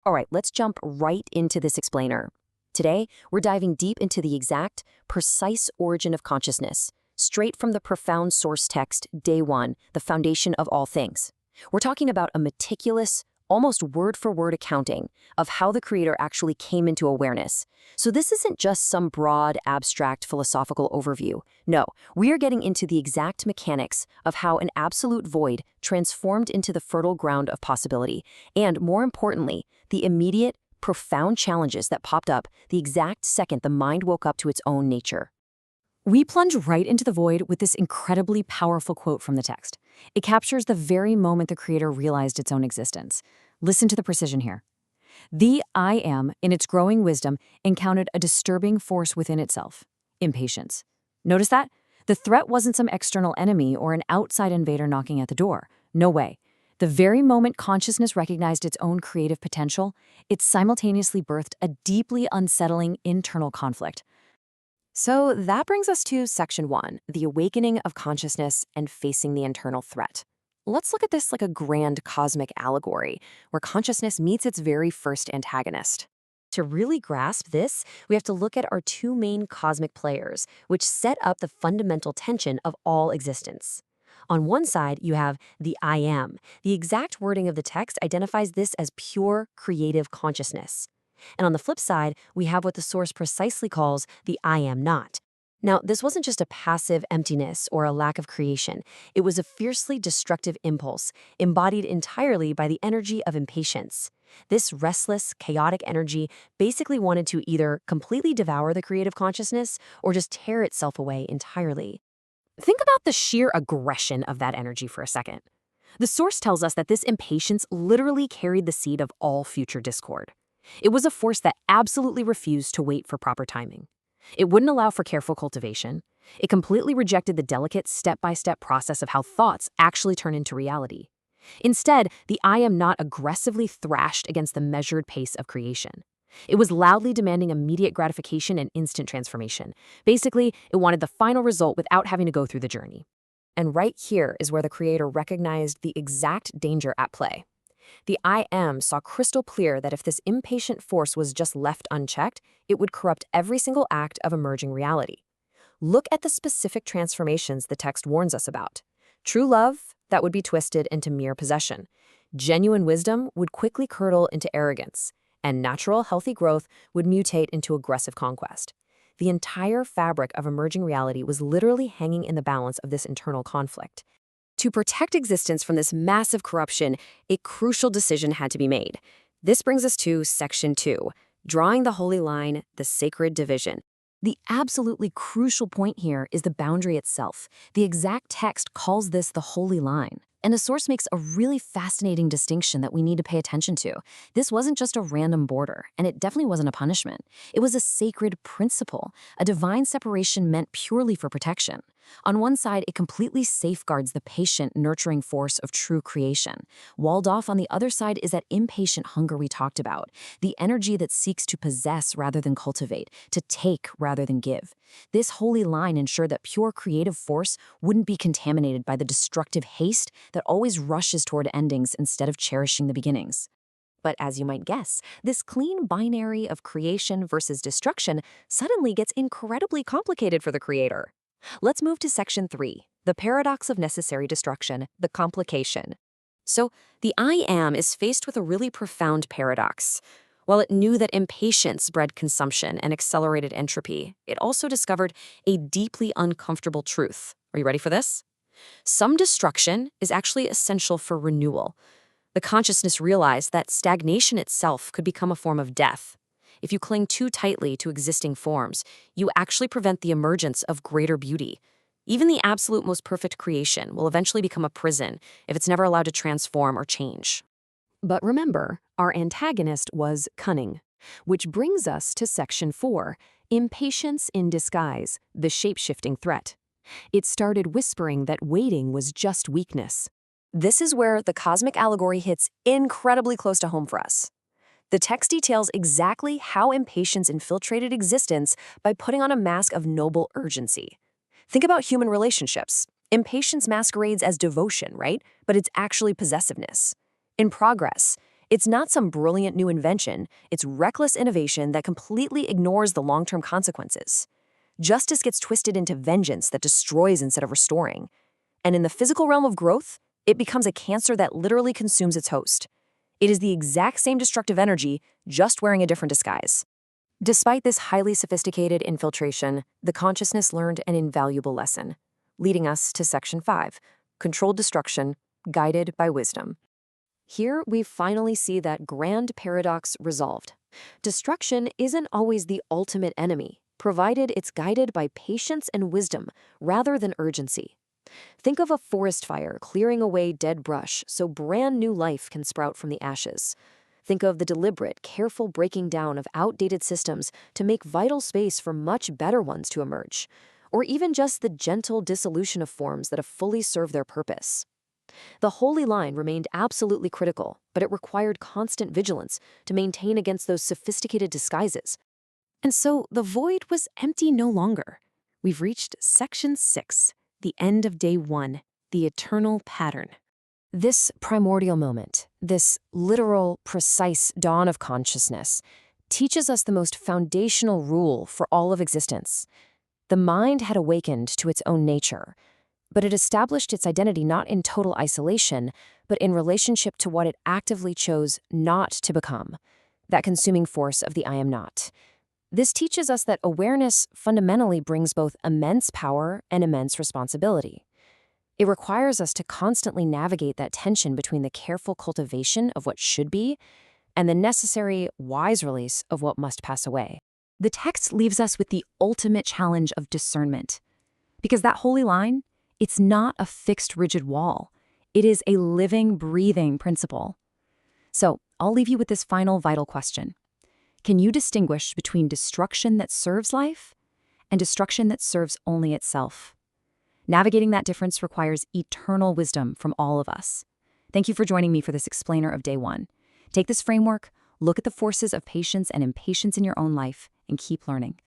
All right, let's jump right into this explainer. Today, we're diving deep into the exact, precise origin of consciousness, straight from the profound source text, Day 1, the foundation of all things. We're talking about a meticulous, almost word-for-word accounting of how the Creator actually came into awareness. So this isn't just some broad, abstract philosophical overview. No, we are getting into the exact mechanics of how an absolute void transformed into the fertile ground of possibility, and more importantly, the immediate, profound challenges that popped up the exact second the mind woke up to its own nature. We plunge right into the void with this incredibly powerful quote from the text. It captures the very moment the Creator realized its own existence. Listen to the precision here. The I Am, in its growing wisdom, encountered a disturbing force within itself: impatience. Notice that? The threat wasn't some external enemy or an outside invader knocking at the door. No way. The very moment consciousness recognized its own creative potential, it simultaneously birthed a deeply unsettling internal conflict. So that brings us to Section 1, the awakening of consciousness and facing the internal threat. Let's look at this like a grand cosmic allegory, where consciousness meets its very first antagonist. To really grasp this, we have to look at our two main cosmic players, which set up the fundamental tension of all existence. On one side, you have the I Am. The exact wording of the text identifies this as pure creative consciousness. And on the flip side, we have what the source precisely calls the I Am Not. Now, this wasn't just a passive emptiness or a lack of creation. It was a fiercely destructive impulse, embodied entirely by the energy of impatience. This restless, chaotic energy basically wanted to either completely devour the creative consciousness or just tear itself away entirely. Think about the sheer aggression of that energy for a second. The source tells us that this impatience literally carried the seed of all future discord. It was a force that absolutely refused to wait for proper timing. It wouldn't allow for careful cultivation. It completely rejected the delicate step-by-step process of how thoughts actually turn into reality. Instead, the I Am Not aggressively thrashed against the measured pace of creation. It was loudly demanding immediate gratification and instant transformation. Basically, it wanted the final result without having to go through the journey. And right here is where the Creator recognized the exact danger at play. The I Am saw crystal clear that if this impatient force was just left unchecked, it would corrupt every single act of emerging reality. Look at the specific transformations the text warns us about. True love, that would be twisted into mere possession. Genuine wisdom would quickly curdle into arrogance, and natural, healthy growth would mutate into aggressive conquest. The entire fabric of emerging reality was literally hanging in the balance of this internal conflict. To protect existence from this massive corruption, a crucial decision had to be made. This brings us to Section 2, drawing the holy line, the sacred division. The absolutely crucial point here is the boundary itself. The exact text calls this the holy line. And the source makes a really fascinating distinction that we need to pay attention to. This wasn't just a random border, and it definitely wasn't a punishment. It was a sacred principle, a divine separation meant purely for protection. On one side, it completely safeguards the patient, nurturing force of true creation. Walled off on the other side is that impatient hunger we talked about, the energy that seeks to possess rather than cultivate, to take rather than give. This holy line ensured that pure creative force wouldn't be contaminated by the destructive haste that always rushes toward endings instead of cherishing the beginnings. But as you might guess, this clean binary of creation versus destruction suddenly gets incredibly complicated for the Creator. Let's move to Section 3, the paradox of necessary destruction, the complication. So, the I Am is faced with a really profound paradox. While it knew that impatience bred consumption and accelerated entropy, it also discovered a deeply uncomfortable truth. Are you ready for this? Some destruction is actually essential for renewal. The consciousness realized that stagnation itself could become a form of death. If you cling too tightly to existing forms, you actually prevent the emergence of greater beauty. Even the absolute most perfect creation will eventually become a prison if it's never allowed to transform or change. But remember, our antagonist was cunning, which brings us to Section 4, impatience in disguise, the shape-shifting threat. It started whispering that waiting was just weakness. This is where the cosmic allegory hits incredibly close to home for us. The text details exactly how impatience infiltrated existence by putting on a mask of noble urgency. Think about human relationships. Impatience masquerades as devotion, right? But it's actually possessiveness. In progress, It's not some brilliant new invention, it's reckless innovation that completely ignores the long-term consequences. Justice gets twisted into vengeance that destroys instead of restoring. And in the physical realm of growth, it becomes a cancer that literally consumes its host. It is the exact same destructive energy, just wearing a different disguise. Despite this highly sophisticated infiltration, the consciousness learned an invaluable lesson, leading us to Section 5, Controlled Destruction, Guided by Wisdom. Here, we finally see that grand paradox resolved. Destruction isn't always the ultimate enemy, provided it's guided by patience and wisdom rather than urgency. Think of a forest fire clearing away dead brush so brand new life can sprout from the ashes. Think of the deliberate, careful breaking down of outdated systems to make vital space for much better ones to emerge, or even just the gentle dissolution of forms that have fully served their purpose. The holy line remained absolutely critical, but it required constant vigilance to maintain against those sophisticated disguises. And so the void was empty no longer. We've reached Section 6, the end of Day 1, the eternal pattern. This primordial moment, this literal, precise dawn of consciousness, teaches us the most foundational rule for all of existence. The mind had awakened to its own nature, but it established its identity not in total isolation, but in relationship to what it actively chose not to become, that consuming force of the I am not. This teaches us that awareness fundamentally brings both immense power and immense responsibility. It requires us to constantly navigate that tension between the careful cultivation of what should be and the necessary, wise release of what must pass away. The text leaves us with the ultimate challenge of discernment. Because that holy line, it's not a fixed, rigid wall. It is a living, breathing principle. So, I'll leave you with this final vital question. Can you distinguish between destruction that serves life and destruction that serves only itself? Navigating that difference requires eternal wisdom from all of us. Thank you for joining me for this explainer of Day 1. Take this framework, look at the forces of patience and impatience in your own life, and keep learning.